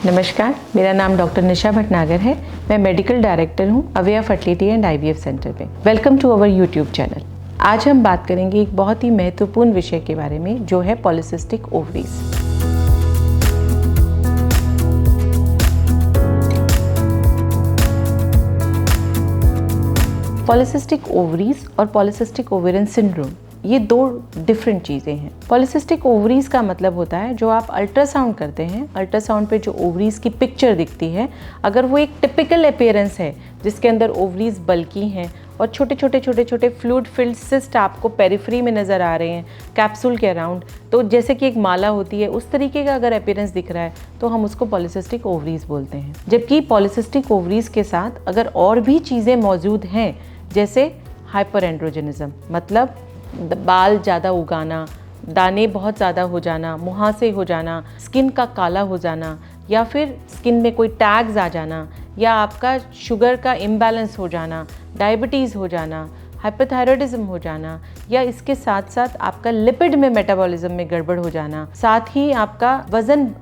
नमस्कार, मेरा नाम डॉक्टर निशा भटनागर है। मैं मेडिकल डायरेक्टर हूँ Aveya fertility and IVF centre पे। Welcome to our YouTube channel. आज हम बात करेंगे एक बहुत ही महत्वपूर्ण विषय के बारे में, जो है पॉलिसिस्टिक ओवरीज। पॉलिसिस्टिक ओवरीज और पॉलिसिस्टिक ओवेरियन सिंड्रोम, ये दो डिफरेंट चीज़ें हैं। पॉलिसिस्टिक ओवरीज का मतलब होता है जो आप अल्ट्रासाउंड करते हैं, अल्ट्रासाउंड पे जो ओवरीज की पिक्चर दिखती है, अगर वो एक टिपिकल अपीयरेंस है जिसके अंदर ओवरीज बल्की हैं और छोटे छोटे फ्लूइड फिल्ड सिस्ट आपको पेरिफेरी में नज़र आ रहे हैं कैप्सूल के अराउंड, तो जैसे कि एक माला होती है उस तरीके का अगर अपीयरेंस दिख रहा है तो हम उसको पॉलिसिस्टिक ओवरीज बोलते हैं। जबकि पॉलिसिस्टिक ओवरीज के साथ अगर और भी चीज़ें मौजूद हैं, जैसे हाइपर एंड्रोजनिज्म, मतलब बाल ज़्यादा उगाना, दाने बहुत ज़्यादा हो जाना, मुहासे हो जाना, स्किन का काला हो जाना, या फिर स्किन में कोई टैग्स आ जाना, या आपका शुगर का इम्बैलेंस हो जाना, डायबिटीज़ हो जाना, हाइपोथायरॉयडिज्म हो जाना, या इसके साथ साथ आपका लिपिड में मेटाबॉलिज्म में गड़बड़ हो जाना, साथ ही आपका वज़न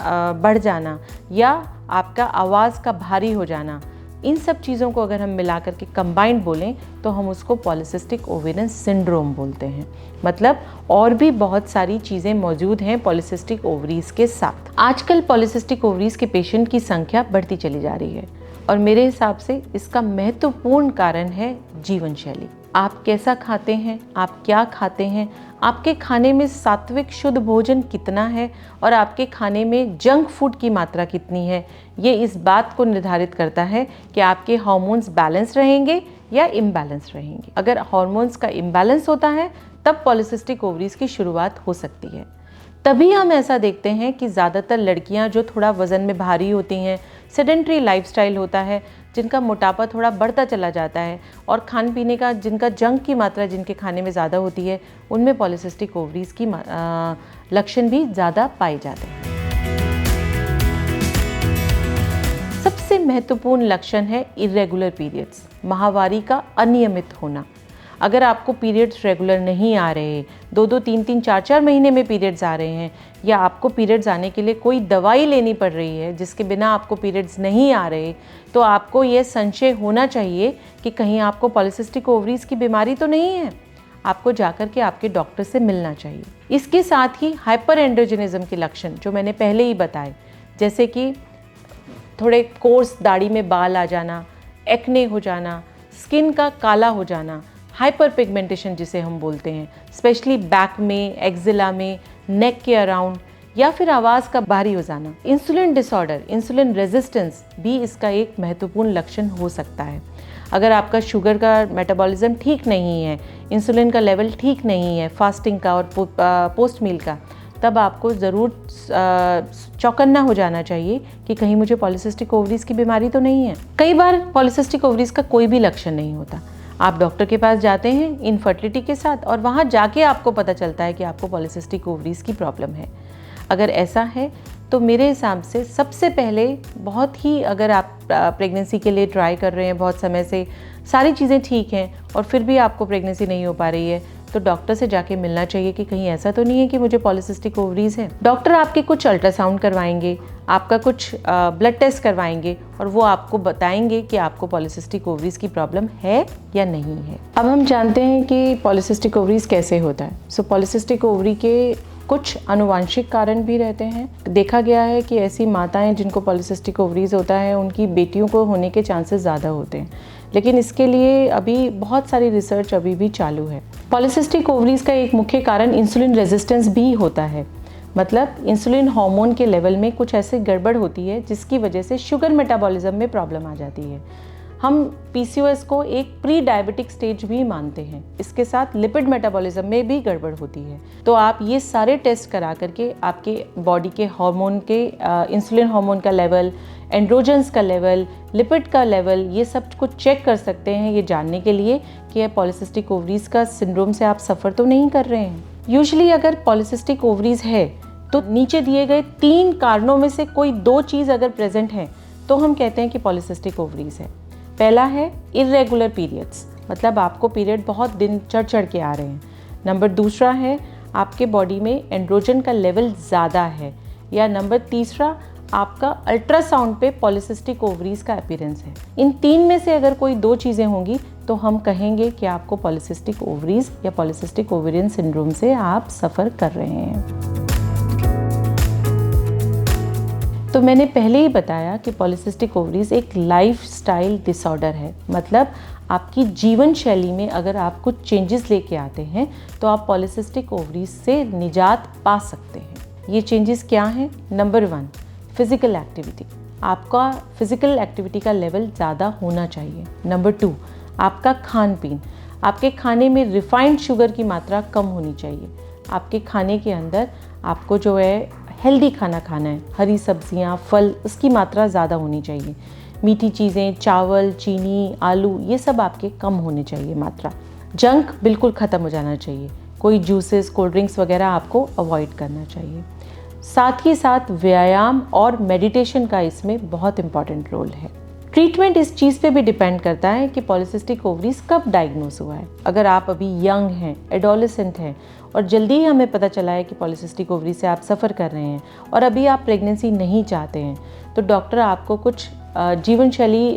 बढ़ जाना, या आपका आवाज़ का भारी हो जाना, इन सब चीज़ों को अगर हम मिला करके कंबाइंड बोलें तो हम उसको पॉलिसिस्टिक ओवेरियन सिंड्रोम बोलते हैं। मतलब और भी बहुत सारी चीज़ें मौजूद हैं पॉलिसिस्टिक ओवरीज के साथ। आजकल पॉलिसिस्टिक ओवरीज के पेशेंट की संख्या बढ़ती चली जा रही है और मेरे हिसाब से इसका महत्वपूर्ण कारण है जीवन शैली। आप कैसा खाते हैं, आप क्या खाते हैं, आपके खाने में सात्विक शुद्ध भोजन कितना है और आपके खाने में जंक फूड की मात्रा कितनी है, ये इस बात को निर्धारित करता है कि आपके हार्मोन्स बैलेंस रहेंगे या इम्बैलेंस रहेंगे। अगर हार्मोन्स का इम्बैलेंस होता है तब पॉलिसिस्टिक ओवरीज की शुरुआत हो सकती है। तभी हम ऐसा देखते हैं कि ज़्यादातर लड़कियां जो थोड़ा वज़न में भारी होती हैं, सेडेंट्री लाइफस्टाइल होता है, जिनका मोटापा थोड़ा बढ़ता चला जाता है और खान पीने का जिनका जंक की मात्रा जिनके खाने में ज़्यादा होती है, उनमें पॉलिसिस्टिक ओवरीज की लक्षण भी ज़्यादा पाए जाते हैं। सबसे महत्वपूर्ण लक्षण है इरेगुलर पीरियड्स, माहवारी का अनियमित होना। अगर आपको पीरियड्स रेगुलर नहीं आ रहे, 2-2, 3-3, 4-4 महीने में पीरियड्स आ रहे हैं, या आपको पीरियड्स आने के लिए कोई दवाई लेनी पड़ रही है जिसके बिना आपको पीरियड्स नहीं आ रहे, तो आपको ये संशय होना चाहिए कि कहीं आपको पॉलिसिस्टिक ओवरीज की बीमारी तो नहीं है। आपको जाकर के आपके डॉक्टर से मिलना चाहिए। इसके साथ ही हाइपर एंड्रोजनिज्म के लक्षण जो मैंने पहले ही बताए, जैसे कि थोड़े कोर्स दाढ़ी में बाल आ जाना, एक्ने हो जाना, स्किन का काला हो जाना, हाइपर पिगमेंटेशन जिसे हम बोलते हैं, स्पेशली बैक में, एक्जिला में, नेक के अराउंड, या फिर आवाज़ का भारी हो जाना। इंसुलिन डिसऑर्डर, इंसुलिन रेजिस्टेंस भी इसका एक महत्वपूर्ण लक्षण हो सकता है। अगर आपका शुगर का मेटाबॉलिज्म ठीक नहीं है, इंसुलिन का लेवल ठीक नहीं है, फास्टिंग का और पोस्ट मील का, तब आपको ज़रूर चौकन्ना हो जाना चाहिए कि कहीं मुझे पॉलिसिस्टिक ओवरीज की बीमारी तो नहीं है। कई बार पॉलिसिस्टिक ओवरीज का कोई भी लक्षण नहीं होता, आप डॉक्टर के पास जाते हैं इनफर्टिलिटी के साथ और वहाँ जाके आपको पता चलता है कि आपको पॉलिसिस्टिक ओवरीज की प्रॉब्लम है। अगर ऐसा है तो मेरे हिसाब से सबसे पहले, बहुत ही अगर आप प्रेगनेंसी के लिए ट्राई कर रहे हैं बहुत समय से, सारी चीज़ें ठीक हैं और फिर भी आपको प्रेगनेंसी नहीं हो पा रही है, तो डॉक्टर से जाके मिलना चाहिए कि कहीं ऐसा तो नहीं है कि मुझे पॉलिसिस्टिक ओवरीज है। डॉक्टर आपके कुछ अल्ट्रासाउंड करवाएंगे, आपका कुछ ब्लड टेस्ट करवाएंगे और वो आपको बताएंगे कि आपको पॉलिसिस्टिक ओवरीज की प्रॉब्लम है या नहीं है। अब हम जानते हैं कि पॉलिसिस्टिक ओवरीज कैसे होता है। पॉलिसिस्टिक ओवरी के कुछ आनुवांशिक कारण भी रहते हैं। देखा गया है कि ऐसी माताएं जिनको पॉलिसिस्टिक ओवरीज होता है, उनकी बेटियों को होने के चांसेस ज़्यादा होते हैं, लेकिन इसके लिए अभी बहुत सारी रिसर्च अभी भी चालू है। पॉलिसिस्टिक ओवरीज का एक मुख्य कारण इंसुलिन रेजिस्टेंस भी होता है। मतलब इंसुलिन हार्मोन के लेवल में कुछ ऐसे गड़बड़ होती है जिसकी वजह से शुगर मेटाबॉलिज्म में प्रॉब्लम आ जाती है। हम पीसीओएस को एक प्री डायबिटिक स्टेज भी मानते हैं। इसके साथ लिपिड मेटाबॉलिज्म में भी गड़बड़ होती है। तो आप ये सारे टेस्ट करा करके आपके बॉडी के हार्मोन के इंसुलिन हार्मोन का लेवल, एंड्रोजन्स का लेवल, लिपिड का लेवल, ये सब कुछ चेक कर सकते हैं, ये जानने के लिए कि पॉलिसिस्टिक ओवरीज का सिंड्रोम से आप सफ़र तो नहीं कर रहे हैं। यूजुअली अगर पॉलिसिस्टिक ओवरीज है तो नीचे दिए गए 3 कारणों में से कोई 2 चीज़ अगर प्रेजेंट है तो हम कहते हैं कि पॉलिसिस्टिक ओवरीज है। पहला है इरेगुलर पीरियड्स, मतलब आपको पीरियड बहुत दिन चढ़ के आ रहे हैं। नंबर दूसरा है आपके बॉडी में एंड्रोजन का लेवल ज़्यादा है, या नंबर तीसरा आपका अल्ट्रासाउंड पे पॉलीसिस्टिक ओवरीज का अपीयरेंस है। इन 3 में से अगर कोई 2 चीज़ें होंगी तो हम कहेंगे कि आपको पॉलीसिस्टिक ओवरीज या पॉलीसिस्टिक ओवेरियन सिंड्रोम से आप सफ़र कर रहे हैं। तो मैंने पहले ही बताया कि पॉलीसिस्टिक ओवरीज एक लाइफस्टाइल डिसऑर्डर है, मतलब आपकी जीवन शैली में अगर आप कुछ चेंजेस लेके आते हैं तो आप पॉलीसिस्टिक ओवरीज से निजात पा सकते हैं। ये चेंजेस क्या हैं? Number 1, physical activity. आपका फिज़िकल एक्टिविटी का लेवल ज़्यादा होना चाहिए। नंबर 2, आपका खान पीन। आपके खाने में रिफाइंड शुगर की मात्रा कम होनी चाहिए। आपके खाने के अंदर आपको जो है हेल्दी खाना खाना है, हरी सब्जियां, फल, उसकी मात्रा ज़्यादा होनी चाहिए। मीठी चीज़ें, चावल, चीनी, आलू, ये सब आपके कम होने चाहिए मात्रा। जंक बिल्कुल ख़त्म हो जाना चाहिए। कोई जूसेस, कोल्ड ड्रिंक्स वगैरह आपको अवॉइड करना चाहिए। साथ ही साथ व्यायाम और मेडिटेशन का इसमें बहुत इम्पॉर्टेंट रोल है। ट्रीटमेंट इस चीज़ पे भी डिपेंड करता है कि पॉलीसिस्टिक ओवरीज कब डायग्नोज हुआ है। अगर आप अभी यंग हैं, एडोलेसेंट हैं और जल्दी ही हमें पता चला है कि पॉलीसिस्टिक ओवरी से आप सफ़र कर रहे हैं और अभी आप प्रेगनेंसी नहीं चाहते हैं, तो डॉक्टर आपको कुछ जीवन शैली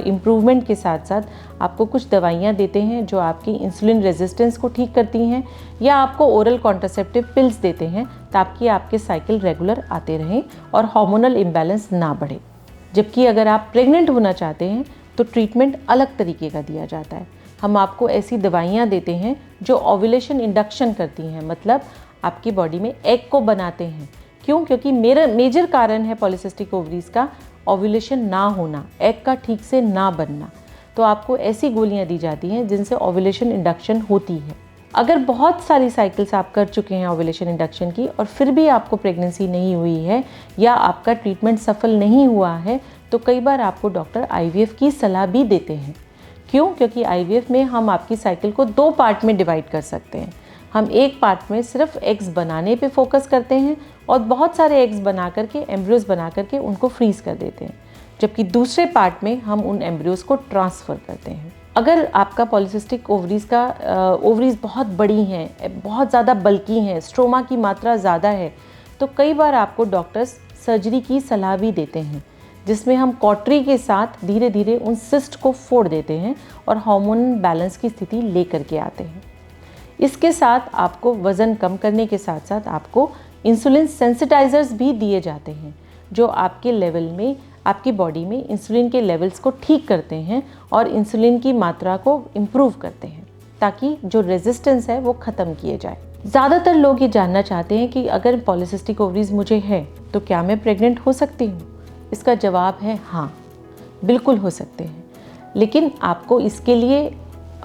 इम्प्रूवमेंट के साथ साथ आपको कुछ दवाइयाँ देते हैं जो आपकी इंसुलिन रेजिस्टेंस को ठीक करती हैं, या आपको ओरल कॉन्ट्रासेप्टिव पिल्स देते हैं ताकि आपके साइकिल रेगुलर आते रहें और हार्मोनल इम्बैलेंस ना बढ़े। जबकि अगर आप प्रेग्नेंट होना चाहते हैं तो ट्रीटमेंट अलग तरीके का दिया जाता है। हम आपको ऐसी दवाइयाँ देते हैं जो ओव्यूलेशन इंडक्शन करती हैं, मतलब आपकी बॉडी में एग को बनाते हैं। क्यों? क्योंकि मेजर कारण है पॉलीसिस्टिक ओवरीज का ओव्यूलेशन ना होना, एग का ठीक से ना बनना। तो आपको ऐसी गोलियां दी जाती हैं जिनसे ओव्यूलेशन इंडक्शन होती है। अगर बहुत सारी साइकिल्स आप कर चुके हैं ओव्यूलेशन इंडक्शन की और फिर भी आपको प्रेगनेंसी नहीं हुई है या आपका ट्रीटमेंट सफल नहीं हुआ है, तो कई बार आपको डॉक्टर IVF की सलाह भी देते हैं। क्यों? क्योंकि IVF में हम आपकी साइकिल को 2 पार्ट में डिवाइड कर सकते हैं। हम एक पार्ट में सिर्फ एग्स बनाने पे फोकस करते हैं और बहुत सारे एग्स बना करके, एम्ब्रियोज बना करके उनको फ्रीज कर देते हैं, जबकि दूसरे पार्ट में हम उन एम्ब्रियोज को ट्रांसफ़र करते हैं। अगर आपका पॉलीसिस्टिक ओवरीज बहुत बड़ी हैं, बहुत ज़्यादा बल्की हैं, स्ट्रोमा की मात्रा ज़्यादा है, तो कई बार आपको डॉक्टर्स सर्जरी की सलाह भी देते हैं, जिसमें हम कॉटरी के साथ धीरे धीरे उन सिस्ट को फोड़ देते हैं और हार्मोन बैलेंस की स्थिति लेकर के आते हैं। इसके साथ आपको वज़न कम करने के साथ साथ आपको इंसुलिन सेंसिटाइजर्स भी दिए जाते हैं, जो आपके लेवल में, आपकी बॉडी में इंसुलिन के लेवल्स को ठीक करते हैं और इंसुलिन की मात्रा को इम्प्रूव करते हैं, ताकि जो रेजिस्टेंस है वो ख़त्म किए जाए। ज़्यादातर लोग ये जानना चाहते हैं कि अगर पॉलीसिस्टिक ओवरीज मुझे है तो क्या मैं प्रेग्नेंट हो सकती हूँ? इसका जवाब है हाँ, बिल्कुल हो सकते हैं, लेकिन आपको इसके लिए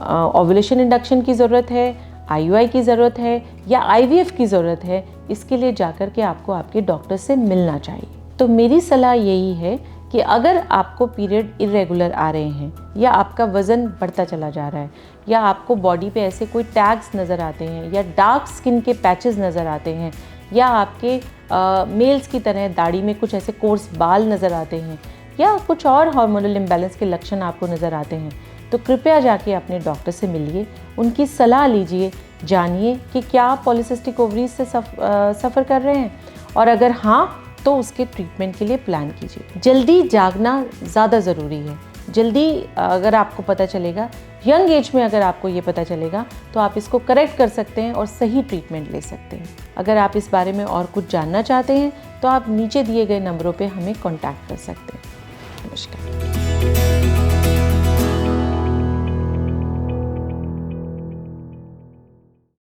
ओव्यूलेशन इंडक्शन की ज़रूरत है, IUI की ज़रूरत है या IVF की ज़रूरत है। इसके लिए जाकर के आपको आपके डॉक्टर से मिलना चाहिए। तो मेरी सलाह यही है कि अगर आपको पीरियड इरेगुलर आ रहे हैं या आपका वज़न बढ़ता चला जा रहा है या आपको बॉडी पे ऐसे कोई टैग्स नज़र आते हैं या डार्क स्किन के पैचेस नज़र आते हैं या आपके मेल्स की तरह दाढ़ी में कुछ ऐसे कोर्स बाल नज़र आते हैं या कुछ और हार्मोनल इम्बैलेंस के लक्षण आपको नज़र आते हैं, तो कृपया जाके अपने डॉक्टर से मिलिए, उनकी सलाह लीजिए, जानिए कि क्या आप पॉलीसिस्टिक ओवरीज से सफ़र कर रहे हैं, और अगर हाँ तो उसके ट्रीटमेंट के लिए प्लान कीजिए। जल्दी जागना ज़्यादा ज़रूरी है। जल्दी अगर आपको पता चलेगा, यंग एज में अगर आपको ये पता चलेगा, तो आप इसको करेक्ट कर सकते हैं और सही ट्रीटमेंट ले सकते हैं। अगर आप इस बारे में और कुछ जानना चाहते हैं तो आप नीचे दिए गए नंबरों पे हमें कॉन्टैक्ट कर सकते हैं। नमस्कार।